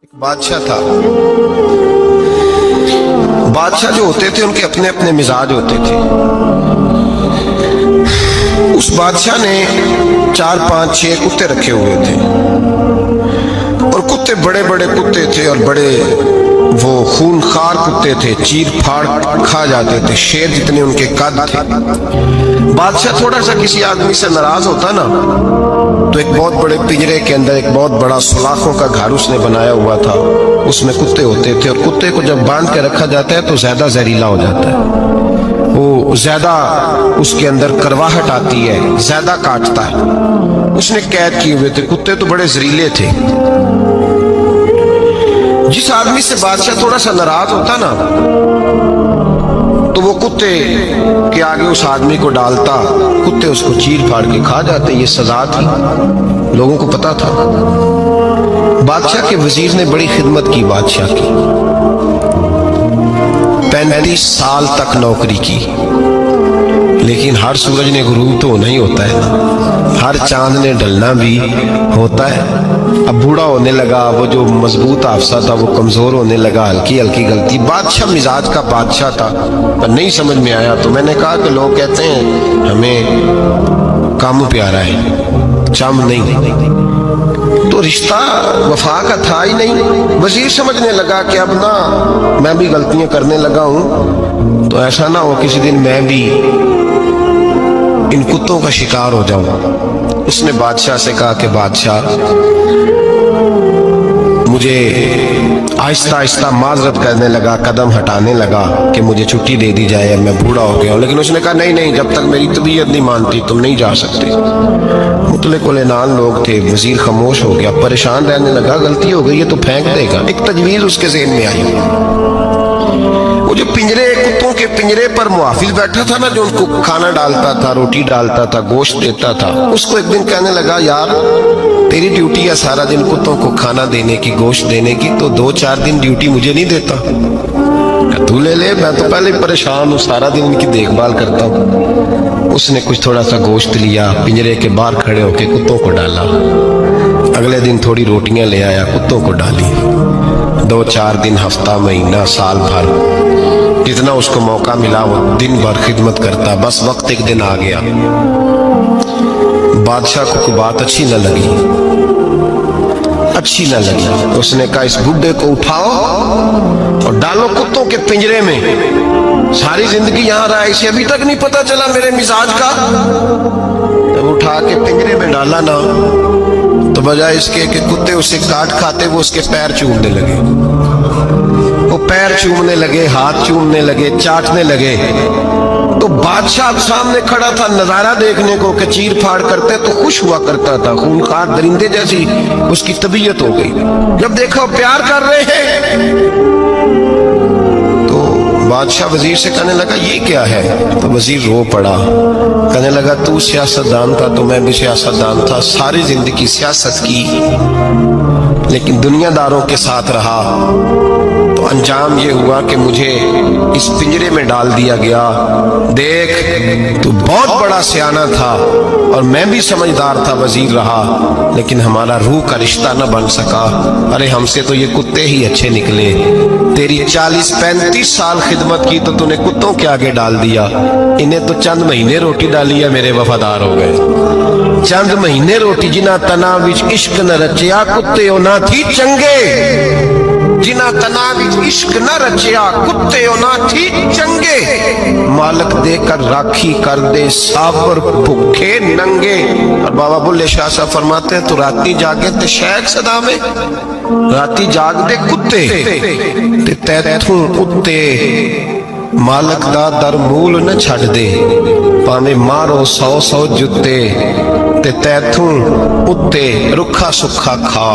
ایک بادشاہ تھا۔ بادشاہ جو ہوتے تھے ان کے اپنے اپنے مزاج ہوتے تھے۔ اس بادشاہ نے 4 5 6 کتے رکھے ہوئے تھے، اور کتے بڑے بڑے کتے تھے، اور بڑے وہ خونخوار کتے تھے، چیر پھاڑ کھا جاتے تھے، شیر جتنے ان کے قد تھے۔ بادشاہ تھوڑا سا کسی آدمی سے ناراض ہوتا نا تو ایک بہت بڑے پنجرے کے اندر ایک بہت بڑا سلاخوں کا گھر اس نے بنایا ہوا تھا، اس میں کتے ہوتے تھے، اور کتے کو جب باندھ کے رکھا جاتا ہے تو زیادہ زہریلا ہو جاتا ہے، وہ زیادہ اس کے اندر کرواہٹ آتی ہے، زیادہ کاٹتا ہے۔ اس نے قید کیے ہوئے تھے، کتے تو بڑے زہریلے تھے۔ جس آدمی سے بادشاہ تھوڑا سا ناراض ہوتا نا تو وہ کتے کے آگے اس آدمی کو ڈالتا، کتے اس کو چیر پھاڑ کے کھا جاتے۔ یہ سزا تھی، لوگوں کو پتا تھا۔ بادشاہ کے وزیر نے بڑی خدمت کی بادشاہ کی، 35 سال تک نوکری کی، لیکن ہر سورج نے غروب تو ہونا ہی ہوتا ہے نا، ہر چاند نے ڈھلنا بھی ہوتا ہے۔ اب بوڑھا ہونے لگا، وہ جو مضبوط حافظہ تھا وہ کمزور ہونے لگا، ہلکی ہلکی غلطی۔ بادشاہ مزاج کا بادشاہ تھا، پر نہیں سمجھ میں آیا تو میں نے کہا کہ لوگ کہتے ہیں ہمیں کام پیارا ہے، چم نہیں، تو رشتہ وفا کا تھا ہی نہیں۔ وزیر سمجھنے لگا کہ اب نا میں بھی غلطیاں کرنے لگا ہوں، تو ایسا نہ ہو کسی دن میں بھی ان کتوں کا شکار ہو جاؤں۔ اس نے بادشاہ سے کہا کہ بادشاہ مجھے آہستہ آہستہ معذرت کرنے لگا، قدم ہٹانے لگا کہ مجھے چھٹی دے دی جائے، میں بوڑھا ہو گیا ہوں۔ لیکن اس نے کہا نہیں نہیں، جب تک میری طبیعت نہیں مانتی تم نہیں جا سکتے۔ مطلق العنان لوگ تھے، وزیر خاموش ہو گیا، پریشان رہنے لگا، غلطی ہو گئی ہے تو پھینک دے گا۔ ایک تجویز اس کے ذہن میں آئی، وہ جو پنجرے کتوں کے پنجرے پر محافظ بیٹھا تھا نا، جو ان کو کھانا ڈالتا تھا، روٹی ڈالتا تھا، گوشت دیتا تھا، اس کو ایک دن کہنے لگا یار تیری ڈیوٹی ہے سارا دن کتوں کو کھانا دینے کی، گوشت دینے کی، تو 2 4 دن ڈیوٹی مجھے نہیں دیتا؟ تو لے لے، میں تو پہلے پریشان ہوں، سارا دن ان کی دیکھ بھال کرتا ہوں۔ اس نے کچھ تھوڑا سا گوشت لیا، پنجرے کے باہر کھڑے ہو کے کتوں کو ڈالا۔ اگلے دن تھوڑی روٹیاں لے آیا، کتوں کو ڈالی۔ 2 4 دن، ہفتہ، مہینہ، سال بھر، جتنا اس کو موقع ملا وہ دن بھر خدمت کرتا۔ بس وقت ایک دن آ گیا، بادشاہ کو کوئی بات اچھی نہ لگی، اس نے کہا اس بڈھے کو اٹھاؤ اور ڈالو کتوں کے پنجرے میں، ساری زندگی یہاں رہا، اسے ابھی تک نہیں پتا چلا میرے مزاج کا۔ جب اٹھا کے پنجرے میں ڈالا نا تو بجائے اس کے کہ کتے اسے کاٹ کھاتے، وہ اس کے پیر چومنے لگے، وہ پیر چومنے لگے، ہاتھ چومنے لگے، چاٹنے لگے۔ تو بادشاہ سامنے کھڑا تھا نظارہ دیکھنے کو کہ چیر پھاڑ کرتے تو خوش ہوا کرتا تھا، خونخوار درندے جیسی اس کی طبیعت ہو گئی۔ جب دیکھا پیار کر رہے ہیں تو بادشاہ وزیر سے کہنے لگا یہ کیا ہے؟ تو وزیر رو پڑا، کہنے لگا تو سیاستدان تھا تو میں بھی سیاستدان تھا، ساری زندگی سیاست کی، لیکن دنیا داروں کے ساتھ رہا تو انجام یہ ہوا کہ مجھے اس پنجرے میں ڈال دیا گیا۔ دیکھ تو بہت بڑا سیانہ تھا اور میں بھی سمجھدار تھا، وزیر رہا، لیکن ہمارا روح کا رشتہ نہ بن سکا۔ ارے ہم سے تو یہ کتے ہی اچھے نکلے، تیری 40 35 سال خدمت کی تو نے کتوں کے آگے ڈال دیا، انہیں تو چند مہینے روٹی ڈالی ہے، میرے وفادار ہو گئے۔ چند مہینے روٹی، جنہ تنا وچ عشق نہ رچیا، کتے نہ تھی چنگے، جنہ تنا وچ عشق نہ رچیا، کتے نہ تھی چنگے، مالک دے کر راکھی کر دے سافر بھوکے ننگے۔ اور بابا بلے شاہ صاحب فرماتے ہیں تو راتی جاگے تے شیخ صدا میں، راتی جاگ دے کتے تے تیتھوں اتے، مالک دا در مول نہ چھڑ دے، پاویں مارو 100 100 جتے، تے تیتھوں اتے رکھا سکھا کھا،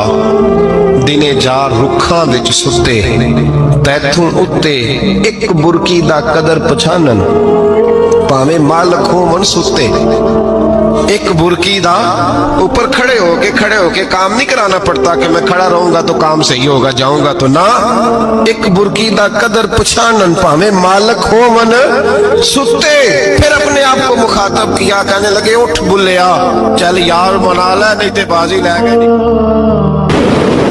دنے جار رکھاں وچ ستے، تیتھوں اتے ایک برکی دا قدر پچھانن، پاویں مالک ہو من ستے۔ ایک برکی دا اوپر کھڑے ہو کے کام نہیں کرانا پڑتا کہ میں کھڑا رہوں گا تو کام صحیح ہوگا، جاؤں گا تو نہ، ایک برکی دا قدر پچھانن، پاویں مالک ہو من ستے۔ پھر اپنے آپ کو مخاطب کیا، کہنے لگے اٹھ بلیا، چل یار منا لے نہیں تے بازی لے گئے۔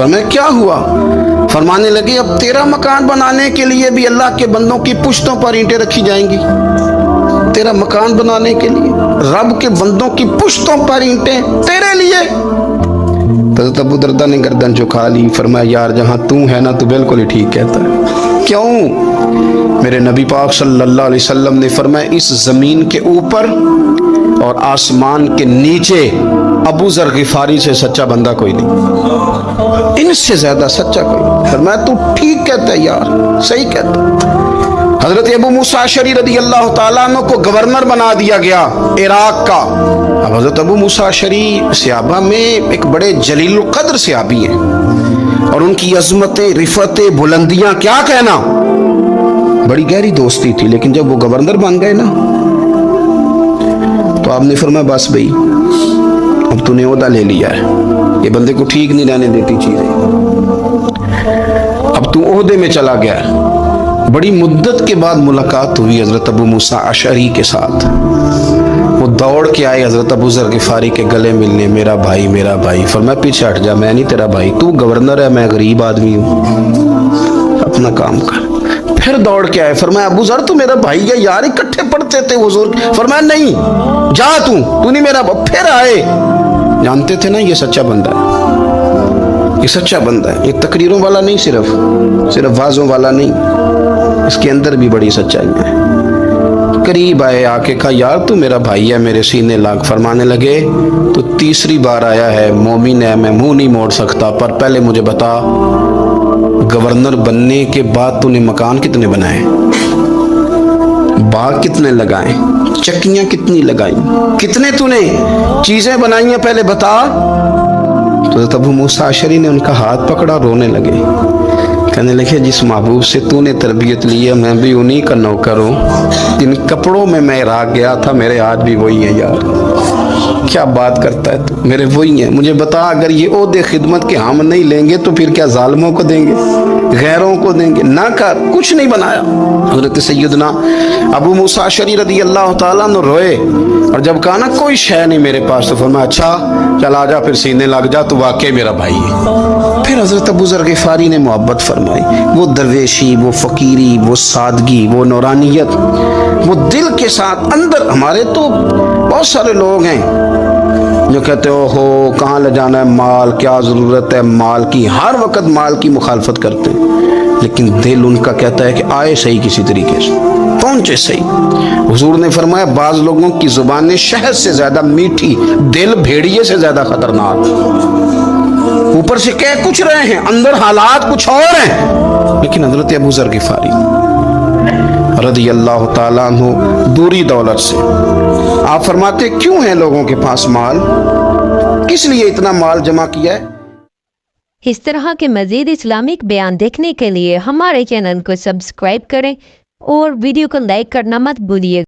فرمایا کیا ہوا؟ فرمانے لگے اب تیرا مکان بنانے کے لیے بھی اللہ کے بندوں کی پشتوں پر اینٹیں رکھی جائیں گی. تیرا مکان بنانے کے لیے رب کے بندوں کی پشتوں پر اینٹیں تیرے لیے. حضرت ابو دردہ نے گردن جھکا لی. فرمایا یار جہاں تو ہے نا تو بالکل ہی ٹھیک کہتا ہے. کیوں؟ میرے نبی پاک صلی اللہ علیہ وسلم نے فرمایا اس زمین کے اوپر اور آسمان کے نیچے ابو ذر غفاری سے سچا بندہ کوئی نہیں، ان سے زیادہ سچا کوئی نہیں. فرمایا تو ٹھیک کہتا ہے یار، صحیح کہتا ہے. حضرت ابو موسیٰ اشعری رضی اللہ تعالیٰ عنہ کو گورنر بنا دیا گیا عراق کا. اب حضرت ابو موسیٰ اشعری صحابہ میں ایک بڑے جلیل القدر صحابی ہیں، اور ان کی عظمتیں، رفتیں، بلندیاں کیا کہنا، بڑی گہری دوستی تھی. لیکن جب وہ گورنر بن گئے نا تو آپ نے فرمایا بس بھئی اب تو نے عہدہ لے لیا ہے، یہ بندے کو ٹھیک نہیں رہنے دیتی چیزیں، اب تو عہدے میں چلا گیا ہے. بڑی مدت کے بعد ملاقات ہوئی حضرت ابو موسیٰ اشعری کے ساتھ. وہ دوڑ کے آئے حضرت ابو ذر غفاری کے گلے ملنے، میرا بھائی میرا بھائی. فرمایا پیچھے ہٹ جا، میں نہیں تیرا بھائی، تو گورنر ہے، میں غریب آدمی ہوں، اپنا کام کر. پھر دوڑ کے آئے. فرمایا ابو ذر تو میرا بھائی ہے یار، اکٹھے پڑھتے تھے حضور. فرمایا نہیں جا تو نہیں میرا. پھر آئے. جانتے تھے نا یہ سچا بندہ ہے، یہ سچا بندہ ہے، یہ تقریروں والا نہیں، صرف وعظوں والا نہیں، اس کے اندر بھی بڑی سچائی ہے. قریب آئے، آ کے کہا یار تو میرا بھائی ہے، میرے سینے لاگ. فرمانے لگے تو تیسری بار آیا ہے، مومن ہے، میں منہ نہیں موڑ سکتا، پر پہلے مجھے بتا گورنر بننے کے بعد تو نے مکان کتنے بنائے، باغ کتنے لگائے، چکیاں کتنی لگائیں، کتنے تو نے چیزیں بنائی ہیں، پہلے بتا. تو حضرت ابو موسیٰ اشعری نے ان کا ہاتھ پکڑا، رونے لگے. کہنے لگے جس محبوب سے تو نے تربیت لی ہے میں بھی انہی کا نوکر ہوں. جن کپڑوں میں میں عراق گیا تھا میرے ہاتھ بھی وہی ہیں یار. کیا بات کرتا ہے تو، میرے وہی ہیں. مجھے بتا اگر یہ عہدے خدمت کے ہم نہیں لیں گے تو پھر کیا ظالموں کو دیں گے، غیروں کو دیں گے؟ نہ کر، کچھ نہیں بنایا. حضرت سیدنا ابو موسیٰ اشعری رضی اللہ تعالیٰ عنہ روئے، اور جب کہا نا کوئی شے نہیں میرے پاس، تو فرمایا اچھا چل آ جا، پھر سینے لگ جا، تو واقعی میرا بھائی ہے. پھر حضرت ابو ذر غفاری نے محبت فرمائی. وہ درویشی، وہ فقیری، وہ سادگی، وہ نورانیت، وہ دل کے ساتھ اندر. ہمارے تو بہت سارے لوگ ہیں جو کہتے ہو کہاں لے جانا ہے مال، کیا ضرورت ہے مال کی، ہر وقت مال کی مخالفت کرتے ہیں، لیکن دل ان کا کہتا ہے کہ آئے صحیح کسی طریقے سے، پہنچے صحیح. حضور نے فرمایا بعض لوگوں کی زبانیں شہد سے زیادہ میٹھی، دل بھیڑیے سے زیادہ خطرناک. اوپر سے کہہ کچھ رہے ہیں، اندر حالات کچھ اور ہیں. لیکن حضرت ابو ذر غفاری رضی اللہ تعالیٰ عنہ دوری دولت سے، آپ فرماتے کیوں ہیں لوگوں کے پاس مال، کس لیے اتنا مال جمع کیا ہے. اس طرح کے مزید اسلامک بیان دیکھنے کے لیے ہمارے چینل کو سبسکرائب کریں اور ویڈیو کو لائک کرنا مت بھولیے.